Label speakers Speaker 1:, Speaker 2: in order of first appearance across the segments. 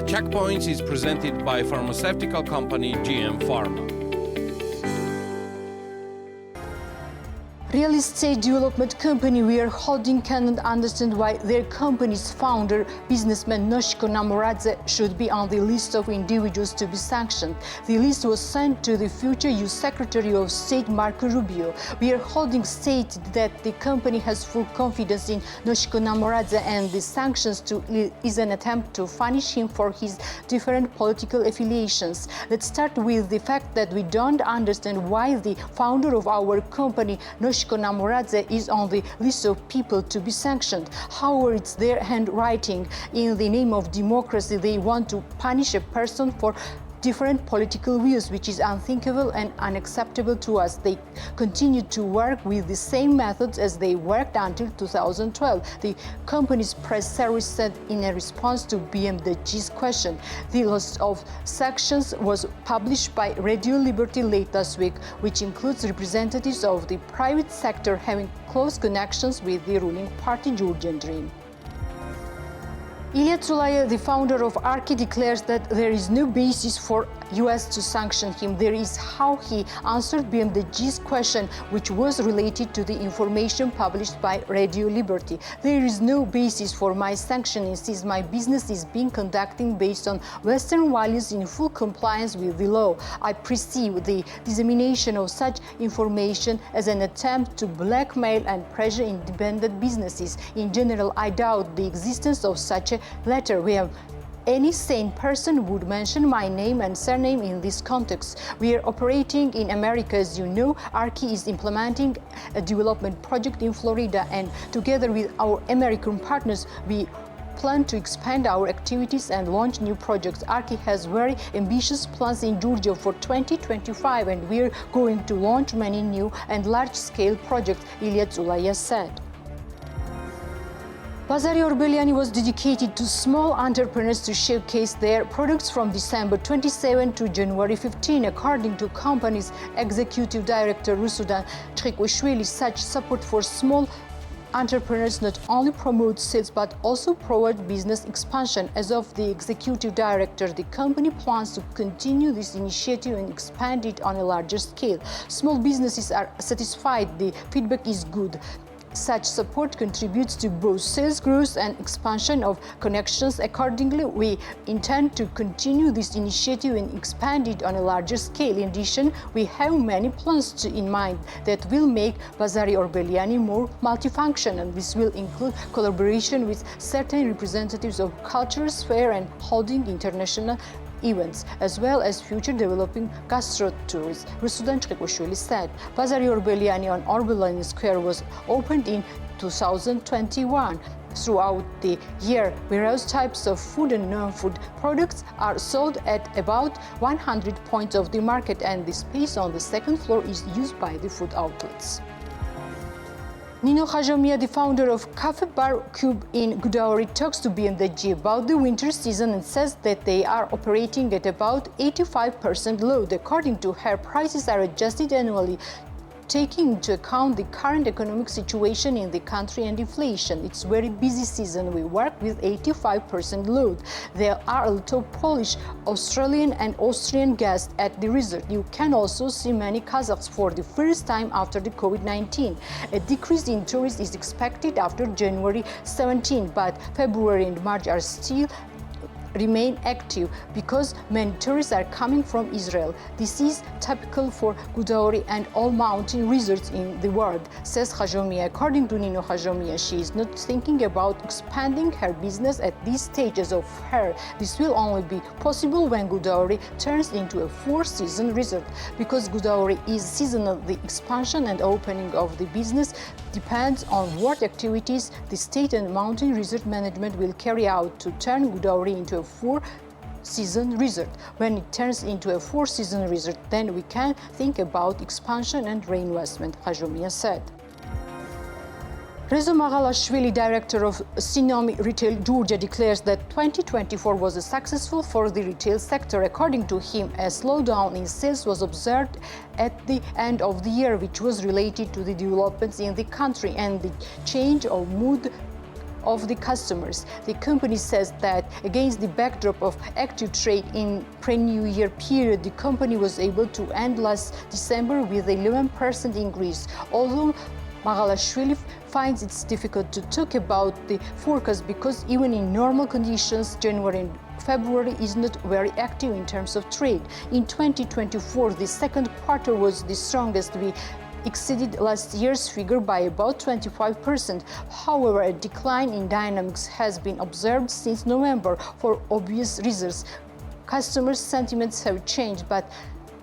Speaker 1: Checkpoints is presented by pharmaceutical company GM Pharma.
Speaker 2: Real estate development company We Are Holding cannot understand why their company's founder, businessman Noshiko Namoradze, should be on the list of individuals to be sanctioned. The list was sent to the future U.S. Secretary of State Marco Rubio. We Are Holding stated that the company has full confidence in Noshiko Namoradze and the sanctions is an attempt to punish him for his different political affiliations. Let's start with the fact that we don't understand why the founder of our company, Noshiko Namoradze, is on the list of people to be sanctioned. However, it's their handwriting. In the name of democracy, they want to punish a person for different political views, which is unthinkable and unacceptable to us. They continue to work with the same methods as they worked until 2012. The company's press service said in a response to BMW's question. The list of sanctions was published by Radio Liberty late last week, which includes representatives of the private sector having close connections with the ruling party Georgian Dream. Ilia, the founder of Arki, declares that there is no basis for US to sanction him. There is how he answered BMW's question, which was related to the information published by Radio Liberty. There is no basis for my sanctioning since my business is being conducted based on Western values in full compliance with the law. I perceive the dissemination of such information as an attempt to blackmail and pressure independent businesses. In general, I doubt the existence of such a letter where any sane person would mention my name and surname in this context. We are operating in America, as you know. Arki is implementing a development project in Florida, and together with our American partners, we plan to expand our activities and launch new projects. Arki has very ambitious plans in Georgia for 2025, and we are going to launch many new and large-scale projects, Ilia Tsulaia said. Bazari Orbeliani was dedicated to small entrepreneurs to showcase their products from December 27 to January 15. According to company's executive director Ruslan Taktakishvili, such support for small entrepreneurs not only promote sales but also provide business expansion. As of the executive director, the company plans to continue this initiative and expand it on a larger scale. Small businesses are satisfied. The feedback is good. Such support contributes to both sales growth and expansion of connections. Accordingly, we intend to continue this initiative and expand it on a larger scale. In addition, we have many plans in mind that will make Bazari Orbeliani more multifunctional. This will include collaboration with certain representatives of cultural sphere and holding international events, as well as future developing gastro tours, Ruslan Taktakishvili said. Bazari Orbeliani on Orbeliani Square was opened in 2021. Throughout the year, various types of food and non-food products are sold at about 100 points of the market, and the space on the second floor is used by the food outlets. Nino Khajomia, the founder of Cafe Bar Cube in Gudauri, talks to BMWG about the winter season and says that they are operating at about 85% load. According to her, prices are adjusted annually, taking into account the current economic situation in the country and inflation. It's a very busy season. We work with 85% load. There are a lot of Polish, Australian and Austrian guests at the resort. You can also see many Kazakhs for the first time after the COVID-19. A decrease in tourists is expected after January 17, but February and March are still remain active because many tourists are coming from Israel. This is typical for Gudauri and all mountain resorts in the world, says Khajomia. According to Nino Khajomia, she is not thinking about expanding her business at these stages of her. This will only be possible when Gudauri turns into a four-season resort. Because Gudauri is seasonal, the expansion and opening of the business depends on what activities the state and mountain resort management will carry out to turn Gudauri into a four-season resort. When it turns into a four-season resort, then we can think about expansion and reinvestment, Khajomia said. Rezo Maghalashvili, director of Sinomi Retail Georgia, declares that 2024 was successful for the retail sector. According to him, a slowdown in sales was observed at the end of the year, which was related to the developments in the country and the change of mood of the customers. The company says that against the backdrop of active trade in pre-New Year period, the company was able to end last December with an 11% increase. Although Magalashvili finds it difficult to talk about the forecast because even in normal conditions, January and February is not very active in terms of trade. In 2024, the second quarter was the strongest. We exceeded last year's figure by about 25%. However, a decline in dynamics has been observed since November for obvious reasons. Customers' sentiments have changed, but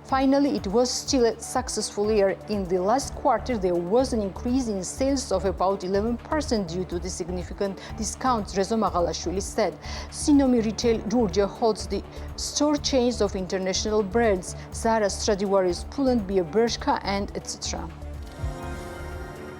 Speaker 2: finally, it was still a successful year. In the last quarter, there was an increase in sales of about 11% due to the significant discounts, Rezo Magalashvili said. Sinomi Retail Georgia holds the store chains of international brands, Zara, Stradivarius, Pull&Bear, Bershka, and etc.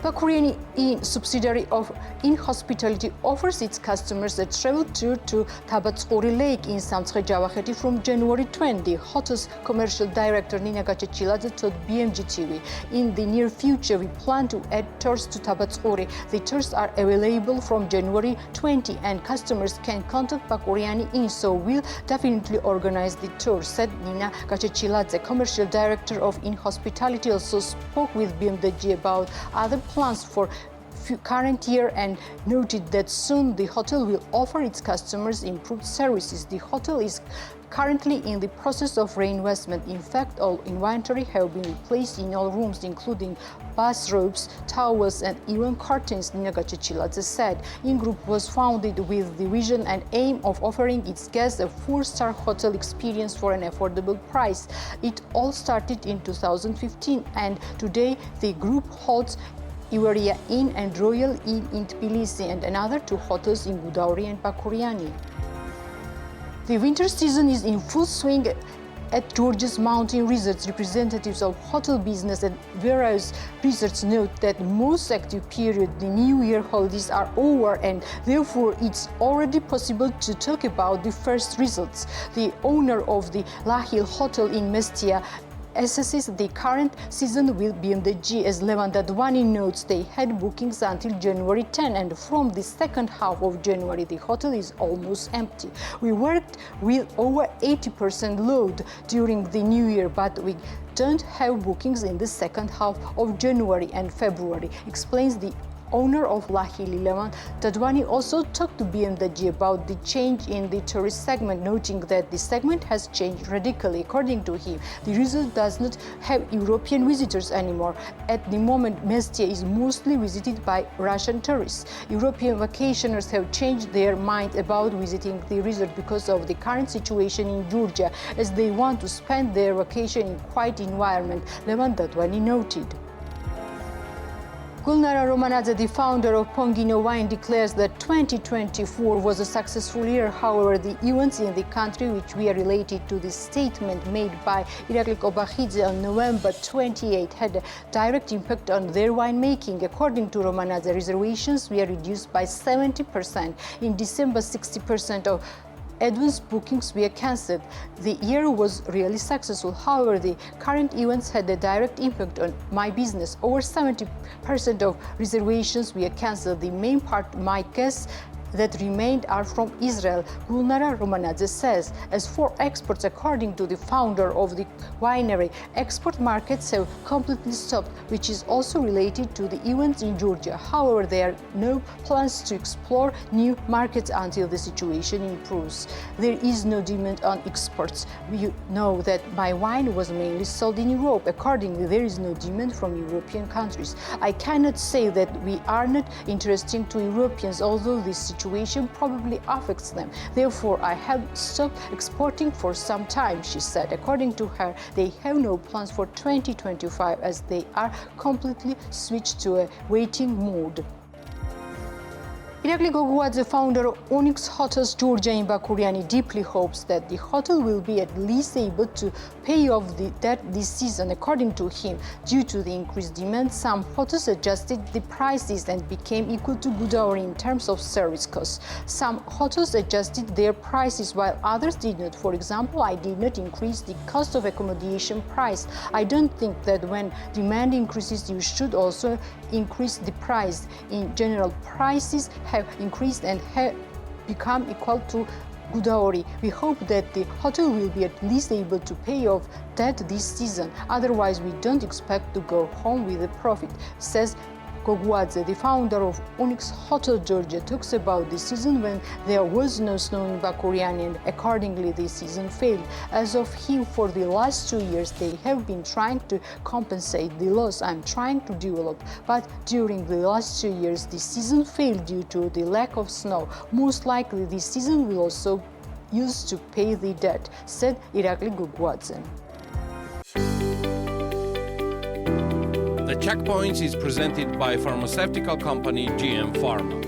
Speaker 2: Bakuriani, a subsidiary of In-Hospitality, offers its customers a travel tour to Tabatskuri Lake in Samtskhe-Javakheti from January 20. Hotel's commercial director Nina Gachechiladze told BMG TV. In the near future, we plan to add tours to Tabatskuri. The tours are available from January 20 and customers can contact Bakuriani so we'll definitely organize the tour, said Nina Gachechiladze. Commercial director of In-Hospitality also spoke with BMG about other plans for current year and noted that soon the hotel will offer its customers improved services. The hotel is currently in the process of reinvestment. In fact, all inventory have been replaced in all rooms, including bathrobes, towels, and even curtains, Nina Gachechiladze said. In-Group was founded with the vision and aim of offering its guests a 4-star hotel experience for an affordable price. It all started in 2015, and today the group holds Ilia Inn and Royal Inn in Tbilisi and another 2 hotels in Gudauri and Bakuriani. The winter season is in full swing at Georgia's mountain resorts. Representatives of hotel business and various resorts note that most active period, the New Year holidays, are over and therefore it's already possible to talk about the first results. The owner of the Lahili hotel in Mestia assesses the current season will be in the G. As Levant Dadwani notes, they had bookings until January 10 and from the second half of January the hotel is almost empty. We worked with over 80% load during the New Year, but we don't have bookings in the second half of January and February, explains the owner of Lahili, Levant Dadwani. Also talked to BMG about the change in the tourist segment, noting that the segment has changed radically. According to him, the resort does not have European visitors anymore. At the moment, Mestia is mostly visited by Russian tourists. European vacationers have changed their mind about visiting the resort because of the current situation in Georgia, as they want to spend their vacation in quiet environment, Levant Dadwani noted. Gulnara Romanadze, the founder of Pongino wine, declares that 2024 was a successful year. However, the events in the country which were related to the statement made by Irakli Kobakhidze on November 28 had a direct impact on their winemaking. According to Romanadze, reservations were reduced by 70%. In December, 60% of advance bookings were cancelled. The year was really successful. However, the current events had a direct impact on my business. Over 70% of reservations were cancelled. The main part, my guests that remained are from Israel, Gulnara Romanadze says. As for exports, according to the founder of the winery, export markets have completely stopped, which is also related to the events in Georgia. However, there are no plans to explore new markets until the situation improves. There is no demand on exports. We know that my wine was mainly sold in Europe. Accordingly, there is no demand from European countries. I cannot say that we are not interesting to Europeans, although this situation probably affects them. Therefore, I have stopped exporting for some time, she said. According to her, they have no plans for 2025 as they are completely switched to a waiting mode. Irakli Goguadze, founder of Unix Hotels Georgia in Bakuriani, deeply hopes that the hotel will be at least able to pay off the debt this season. According to him, due to the increased demand, some hotels adjusted the prices and became equal to Gudauri in terms of service costs. Some hotels adjusted their prices while others did not. For example, I did not increase the cost of accommodation price. I don't think that when demand increases, you should also increase the price. In general, prices have increased and have become equal to Gudaori. We hope that the hotel will be at least able to pay off debt this season. Otherwise, we don't expect to go home with a profit, says Goguadze, the founder of Unix Hotel Georgia, talks about the season when there was no snow in Bakuriani and accordingly the season failed. As of him, for the last 2 years, they have been trying to compensate the loss. I'm trying to develop, but during the last 2 years, the season failed due to the lack of snow. Most likely, the season will also use to pay the debt, said Irakli Goguadze.
Speaker 1: The Checkpoints is presented by pharmaceutical company GM Pharma.